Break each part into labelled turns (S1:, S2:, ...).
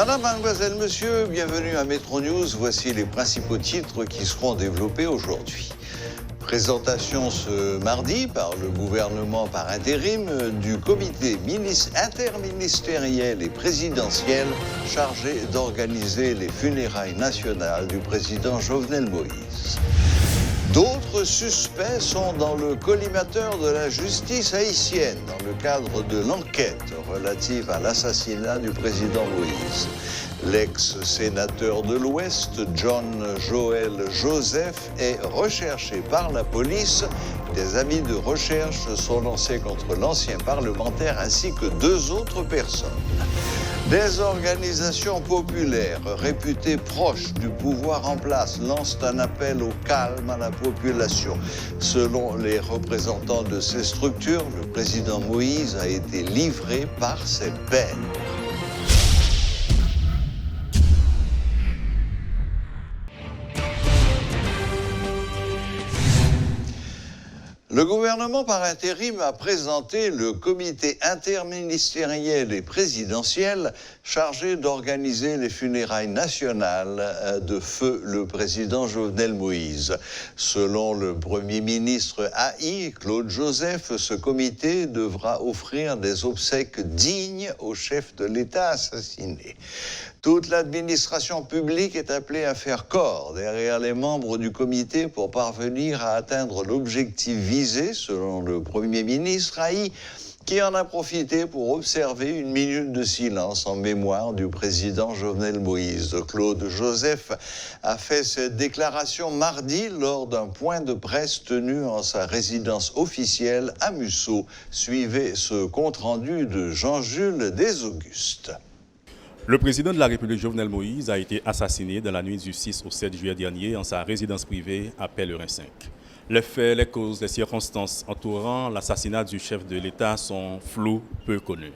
S1: Madame, mademoiselle, monsieur, bienvenue à Metro News. Voici les principaux titres qui seront développés aujourd'hui. Présentation ce mardi par le gouvernement par intérim du comité interministériel et présidentiel chargé d'organiser les funérailles nationales du président Jovenel Moïse. D'autres suspects sont dans le collimateur de la justice haïtienne dans le cadre de l'enquête relative à l'assassinat du président Moïse. L'ex-sénateur de l'Ouest, John Joel Joseph, est recherché par la police. Des amis de recherche sont lancés contre l'ancien parlementaire ainsi que 2 autres personnes. Des organisations populaires réputées proches du pouvoir en place lancent un appel au calme à la population. Selon les représentants de ces structures, le président Moïse a été livré par ses pairs. Le gouvernement par intérim a présenté le comité interministériel et présidentiel chargé d'organiser les funérailles nationales de feu le président Jovenel Moïse. Selon le Premier ministre haï, Claude Joseph, ce comité devra offrir des obsèques dignes au chef de l'État assassiné. Toute l'administration publique est appelée à faire corps derrière les membres du comité pour parvenir à atteindre l'objectif visé, selon le Premier ministre haï, qui en a profité pour observer une minute de silence en mémoire du président Jovenel Moïse. Claude Joseph a fait cette déclaration mardi lors d'un point de presse tenu en sa résidence officielle à Mussau. Suivez ce compte-rendu de Jean-Jules Desaugustes.
S2: Le président de la République Jovenel Moïse a été assassiné dans la nuit du 6 au 7 juillet dernier en sa résidence privée à Pellerin 5. Les faits, les causes, les circonstances entourant l'assassinat du chef de l'État sont floues, peu connues.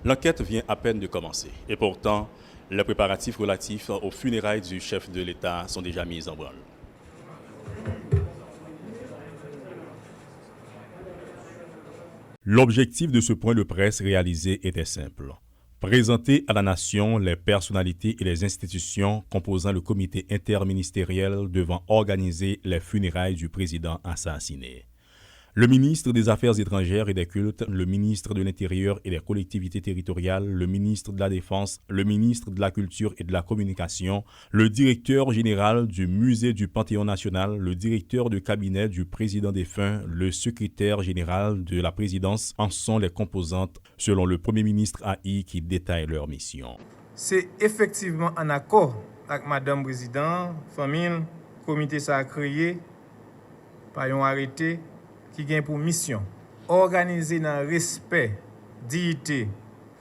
S2: L'enquête vient à peine de commencer et pourtant, les préparatifs relatifs aux funérailles du chef de l'État sont déjà mis en branle. L'objectif de ce point de presse réalisé était simple. Présenter à la nation les personnalités et les institutions composant le comité interministériel devant organiser les funérailles du président assassiné. Le ministre des Affaires étrangères et des Cultes, le ministre de l'Intérieur et des collectivités territoriales, le ministre de la Défense, le ministre de la Culture et de la Communication, le directeur général du Musée du Panthéon national, le directeur de cabinet du président défunt, le secrétaire général de la présidence en sont les composantes, selon le Premier ministre haï qui détaille leur mission.
S3: C'est effectivement en accord avec Madame Président, famille, comité ça a créé par un arrêté qui a pour mission organiser dans le respect, dignité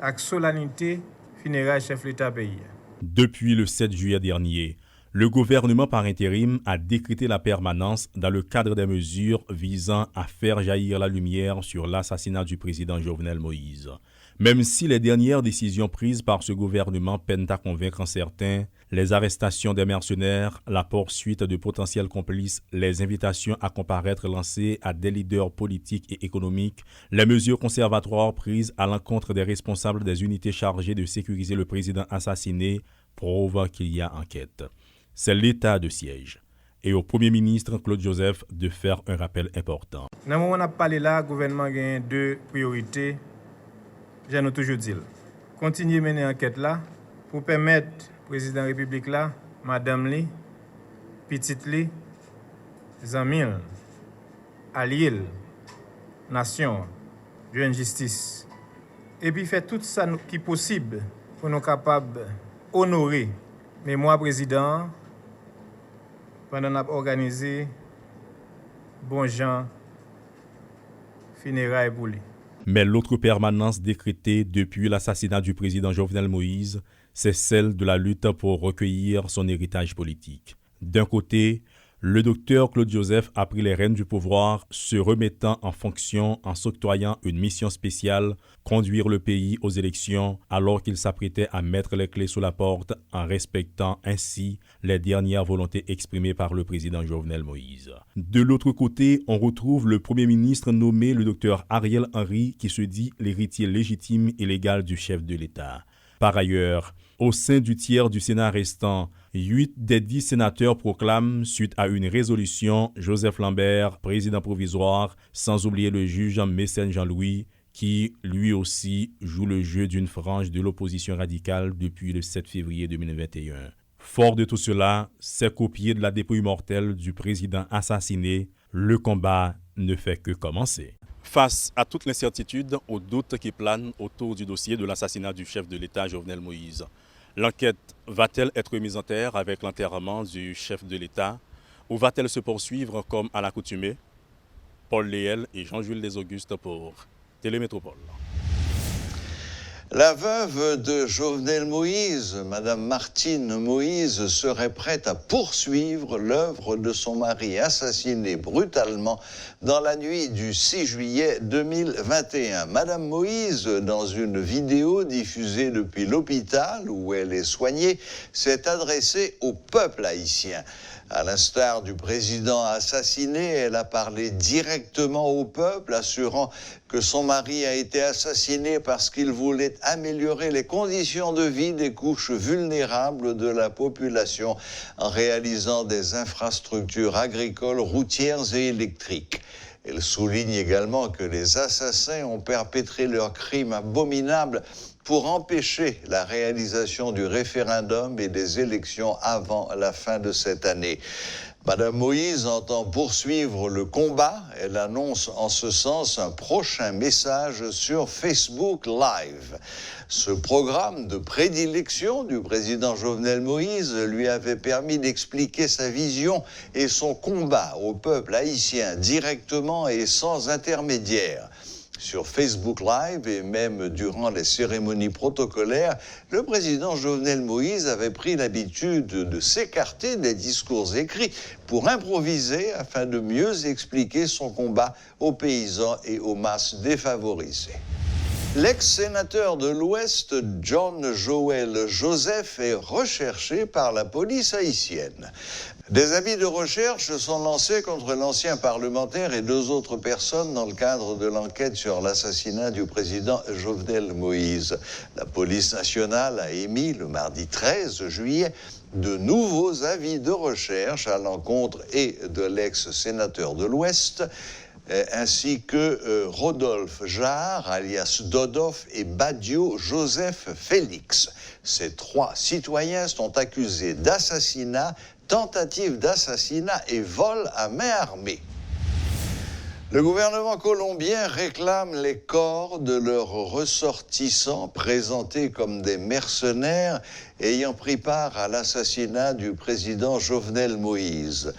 S3: et solennité funérailles chef de l'État pays.
S2: Depuis le 7 juillet dernier, le gouvernement par intérim a décrété la permanence dans le cadre des mesures visant à faire jaillir la lumière sur l'assassinat du président Jovenel Moïse. Même si les dernières décisions prises par ce gouvernement peinent à convaincre certains, les arrestations des mercenaires, la poursuite de potentiels complices, les invitations à comparaître lancées à des leaders politiques et économiques, les mesures conservatoires prises à l'encontre des responsables des unités chargées de sécuriser le président assassiné prouvent qu'il y a enquête. C'est l'état de siège. Et au Premier ministre Claude Joseph de faire un rappel important.
S3: Dans le moment où on a parlé là, le gouvernement a 2 priorités. J'ai toujours dit. Continuer à mener l'enquête là pour permettre au président de la République là, Madame Li, Petite Li, Zamil, Alliel, Nation, de justice. Et puis faire tout ça qui est possible pour nous capables d'honorer mémoire président pendant qu'on a organisé bon gens funérailles pour lui.
S2: Mais l'autre permanence décrétée depuis l'assassinat du président Jovenel Moïse, c'est celle de la lutte pour recueillir son héritage politique. D'un côté, le docteur Claude Joseph a pris les rênes du pouvoir, se remettant en fonction en s'octroyant une mission spéciale, conduire le pays aux élections, alors qu'il s'apprêtait à mettre les clés sous la porte en respectant ainsi les dernières volontés exprimées par le président Jovenel Moïse. De l'autre côté, on retrouve le Premier ministre nommé le docteur Ariel Henry qui se dit l'héritier légitime et légal du chef de l'État. Par ailleurs, Au sein du tiers du Sénat restant, 8 des 10 sénateurs proclament, suite à une résolution, Joseph Lambert, président provisoire, sans oublier le juge Mécène Jean-Louis, qui, lui aussi, joue le jeu d'une frange de l'opposition radicale depuis le 7 février 2021. Fort de tout cela, c'est qu'au pied de la dépouille mortelle du président assassiné, le combat ne fait que commencer. Face à toute l'incertitude, aux doutes qui planent autour du dossier de l'assassinat du chef de l'État Jovenel Moïse, l'enquête va-t-elle être mise en terre avec l'enterrement du chef de l'État ou va-t-elle se poursuivre comme à l'accoutumée? Paul Léel et Jean-Jules Desaugustes pour Télémétropole.
S1: La veuve de Jovenel Moïse, Madame Martine Moïse, serait prête à poursuivre l'œuvre de son mari assassiné brutalement dans la nuit du 6 juillet 2021. Madame Moïse, dans une vidéo diffusée depuis l'hôpital où elle est soignée, s'est adressée au peuple haïtien. À l'instar du président assassiné, elle a parlé directement au peuple, assurant que son mari a été assassiné parce qu'il voulait améliorer les conditions de vie des couches vulnérables de la population en réalisant des infrastructures agricoles, routières et électriques. Elle souligne également que les assassins ont perpétré leurs crimes abominables pour empêcher la réalisation du référendum et des élections avant la fin de cette année. Madame Moïse entend poursuivre le combat. Elle annonce en ce sens un prochain message sur Facebook Live. Ce programme de prédilection du président Jovenel Moïse lui avait permis d'expliquer sa vision et son combat au peuple haïtien directement et sans intermédiaire. Sur Facebook Live et même durant les cérémonies protocolaires, le président Jovenel Moïse avait pris l'habitude de s'écarter des discours écrits pour improviser afin de mieux expliquer son combat aux paysans et aux masses défavorisées. L'ex-sénateur de l'Ouest, John Joël Joseph, est recherché par la police haïtienne. Des avis de recherche sont lancés contre l'ancien parlementaire et 2 autres personnes dans le cadre de l'enquête sur l'assassinat du président Jovenel Moïse. La police nationale a émis le mardi 13 juillet de nouveaux avis de recherche à l'encontre et de l'ex-sénateur de l'Ouest, ainsi que Rodolphe Jarre, alias Dodoff, et Badio Joseph Félix. Ces 3 citoyens sont accusés d'assassinat, tentative d'assassinat et vol à main armée. Le gouvernement colombien réclame les corps de leurs ressortissants présentés comme des mercenaires ayant pris part à l'assassinat du président Jovenel Moïse.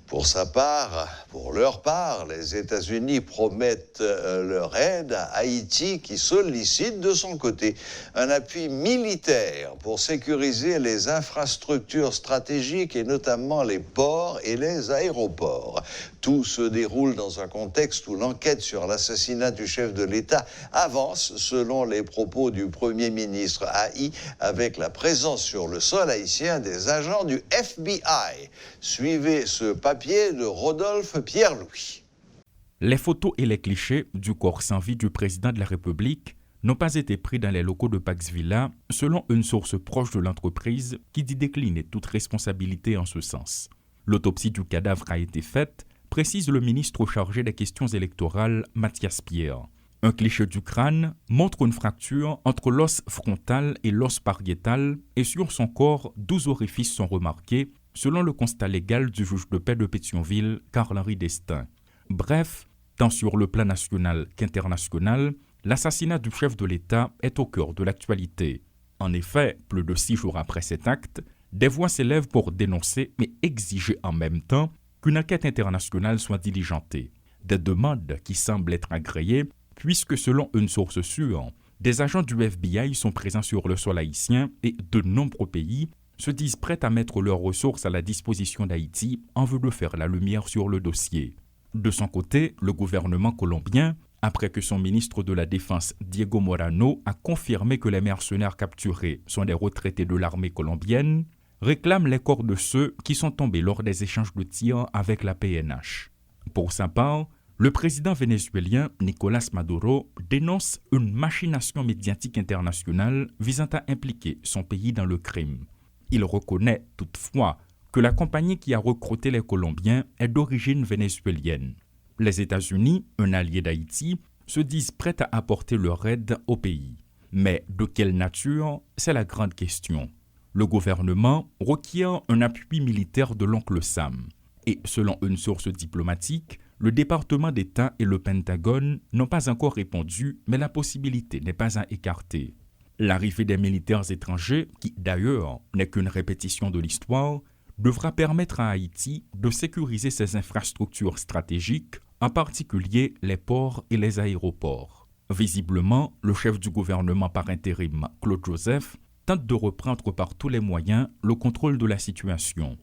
S1: Pour leur part, les États-Unis promettent leur aide à Haïti qui sollicite de son côté un appui militaire pour sécuriser les infrastructures stratégiques et notamment les ports et les aéroports. Tout se déroule dans un contexte où l'enquête sur l'assassinat du chef de l'État avance selon les propos du Premier ministre Haï avec la présence sur le sol haïtien des agents du FBI. Suivez ce papier de Rodolphe Pierre-Louis.
S4: Les photos et les clichés du corps sans vie du président de la République n'ont pas été pris dans les locaux de Pax Villa, selon une source proche de l'entreprise qui dit décliner toute responsabilité en ce sens. L'autopsie du cadavre a été faite, précise le ministre chargé des questions électorales, Mathias Pierre. Un cliché du crâne montre une fracture entre l'os frontal et l'os pariétal et sur son corps, 12 orifices sont remarqués, selon le constat légal du juge de paix de Pétionville, Carl-Henri Destin. Bref, tant sur le plan national qu'international, l'assassinat du chef de l'État est au cœur de l'actualité. En effet, plus de 6 jours après cet acte, des voix s'élèvent pour dénoncer mais exiger en même temps qu'une enquête internationale soit diligentée. Des demandes qui semblent être agréées puisque selon une source sûre, des agents du FBI sont présents sur le sol haïtien et de nombreux pays se disent prêts à mettre leurs ressources à la disposition d'Haïti en vue de faire la lumière sur le dossier. De son côté, le gouvernement colombien, après que son ministre de la Défense Diego Morano a confirmé que les mercenaires capturés sont des retraités de l'armée colombienne, réclame les corps de ceux qui sont tombés lors des échanges de tirs avec la PNH. Pour sa part, Le président vénézuélien Nicolás Maduro dénonce une machination médiatique internationale visant à impliquer son pays dans le crime. Il reconnaît toutefois que la compagnie qui a recruté les Colombiens est d'origine vénézuélienne. Les États-Unis, un allié d'Haïti, se disent prêts à apporter leur aide au pays. Mais de quelle nature, c'est la grande question. Le gouvernement requiert un appui militaire de l'oncle Sam. Et selon une source diplomatique, le département d'État et le Pentagone n'ont pas encore répondu, mais la possibilité n'est pas à écarter. L'arrivée des militaires étrangers, qui d'ailleurs n'est qu'une répétition de l'histoire, devra permettre à Haïti de sécuriser ses infrastructures stratégiques, en particulier les ports et les aéroports. Visiblement, le chef du gouvernement par intérim, Claude Joseph, tente de reprendre par tous les moyens le contrôle de la situation.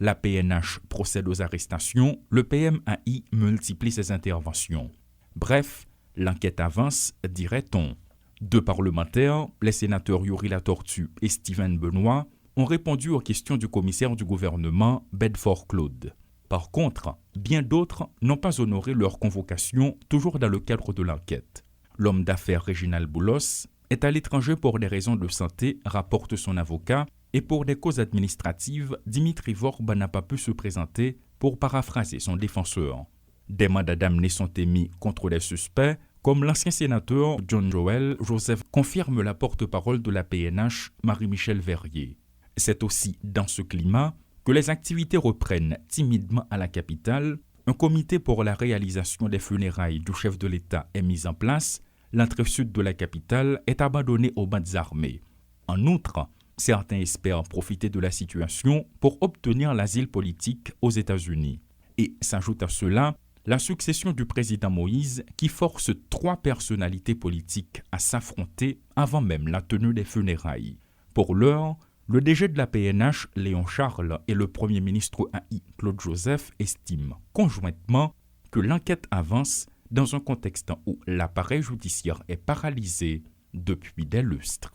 S4: La PNH procède aux arrestations, le PMAI multiplie ses interventions. Bref, l'enquête avance, dirait-on. 2 parlementaires, les sénateurs Yuri Latortue et Steven Benoît, ont répondu aux questions du commissaire du gouvernement Bedford Claude. Par contre, bien d'autres n'ont pas honoré leur convocation, toujours dans le cadre de l'enquête. L'homme d'affaires Réginald Boulos est à l'étranger pour des raisons de santé, rapporte son avocat, et pour des causes administratives, Dimitri Vorbe n'a pas pu se présenter, pour paraphraser son défenseur. Des mandats d'amener sont émis contre les suspects, comme l'ancien sénateur John Joel Joseph confirme la porte-parole de la PNH, Marie-Michel Verrier. C'est aussi dans ce climat que les activités reprennent timidement à la capitale. Un comité pour la réalisation des funérailles du chef de l'État est mis en place. L'entrée sud de la capitale est abandonnée aux bandes armées. En outre, certains espèrent profiter de la situation pour obtenir l'asile politique aux États-Unis. Et s'ajoute à cela la succession du président Moïse qui force 3 personnalités politiques à s'affronter avant même la tenue des funérailles. Pour l'heure, le DG de la PNH, Léon Charles, et le Premier ministre AI, Claude Joseph, estiment conjointement que l'enquête avance dans un contexte où l'appareil judiciaire est paralysé depuis des lustres.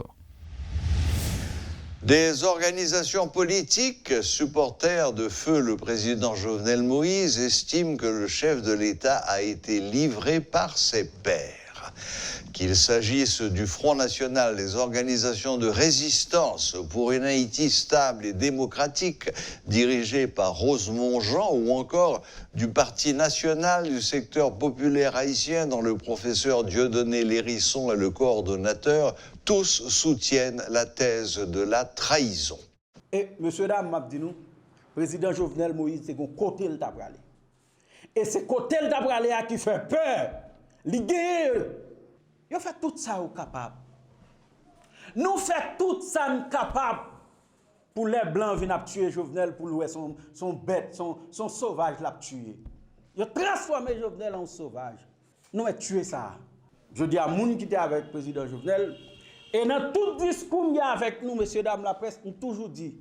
S1: Des organisations politiques supporters de feu le président Jovenel Moïse estiment que le chef de l'État a été livré par ses pairs. Qu'il s'agisse du Front National, des organisations de résistance pour une Haïti stable et démocratique dirigée par Rosemont Jean ou encore du Parti national du secteur populaire haïtien dont le professeur Dieudonné Lérisson est le coordonnateur, tous soutiennent la thèse de la trahison.
S5: Et monsieur dame m'a dit nous, président Jovenel Moïse c'est qu'on côté le tabralé. Et c'est côté le tabralé qui fait peur. Ils fait tout ça au capable. Nous fait tout ça capable pour les blancs venir tuer Jovenel pour louer son bête, son sauvage l'a tuer. Ils ont transformé Jovenel en sauvage. Nous avons tué ça. Je dis à moun qui était avec le président Jovenel, et dans tout discours qu'il y a avec nous, messieurs, dames, la presse, nous toujours dit,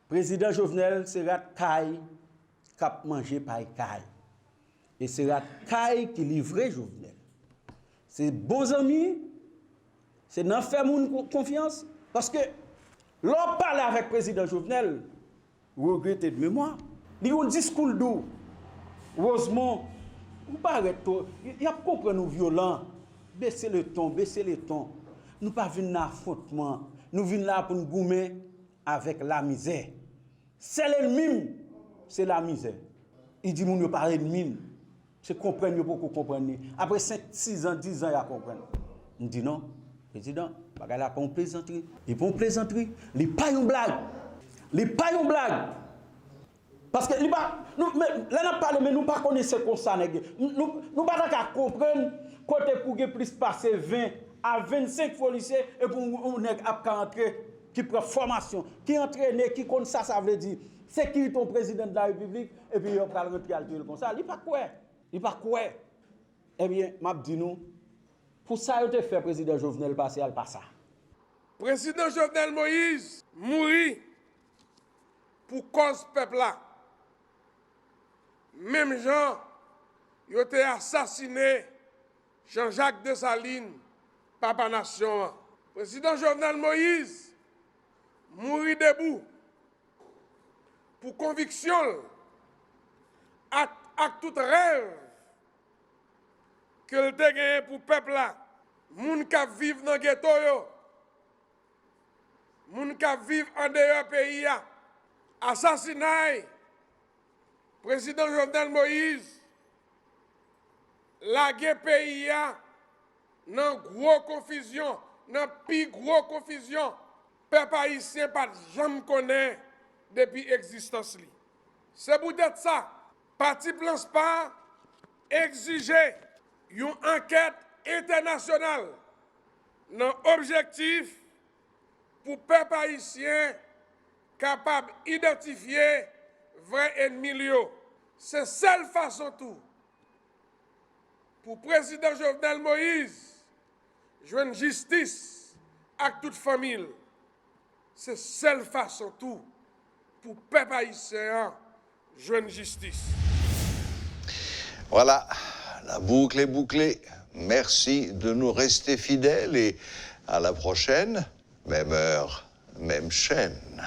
S5: président Jovenel sera caille, cap manger par caille. Et sera caille qui livrait Jovenel. C'est bons amis, c'est n'en faire mon confiance. Parce que l'on parle avec le président Jovenel, vous regrettez de mémoire. Il y a un discours doux. Heureusement, vous paraît tout. Il y a compris nous violents. Baissez le ton, baissez le ton. Nous pas venir là affrontement. Nous venons là pour nous goumer avec la misère. C'est l'ennemi, c'est la misère. Il dit, nous ne parlons de mine. C'est comprendre pour qu'on comprenne. Après 5, 6 ans, 10 ans, il y a comprendre. On dit non, président, il n'y a pas une plaisanterie. Il n'y a pas une plaisanterie. Il n'y a pas une blague. Il n'y a pas une blague. Parce que là, on parle, mais nous ne connaissons pas ça. Nous ne pas comprendre côté pour que plus passer 20 à 25 policiers et pour on entrer qui prend formation, qui entraîne, qui compte ça, ça veut dire sécurité ton président de la République et puis on va le rentrer à le comme ça. Il pas quoi. Il pas quoi. Eh bien, m'a dit nous pour ça il te fait président Jovenel passer al pas ça.
S6: Président Jovenel Moïse mourit pour cause peuple là. Même gens il a été assassiné Jean-Jacques Dessalines, Papa Nation. Président Jovenel Moïse mourit debout pour conviction ak tout rêve que le te gagné pour peuple là, moun ka vivent dans ghetto yo, moun ka vivent en dehors pays ya, assassinat président Jovenel Moïse, la pays ya dans gros confusion, dans pi gros confusion, peuple haïtien pas jamais connaît depuis existence li. C'est peut-être ça, parti Plan Spa exiger une enquête internationale dans objectif pour peuple haïtien capable d'identifier vrai ennemi. C'est seule façon tout pour le président Jovenel Moïse joindre justice à toute famille. C'est seule façon tout pour le peuple haïtien joindre justice.
S1: Voilà, la boucle est bouclée. Merci de nous rester fidèles et à la prochaine, même heure, même chaîne.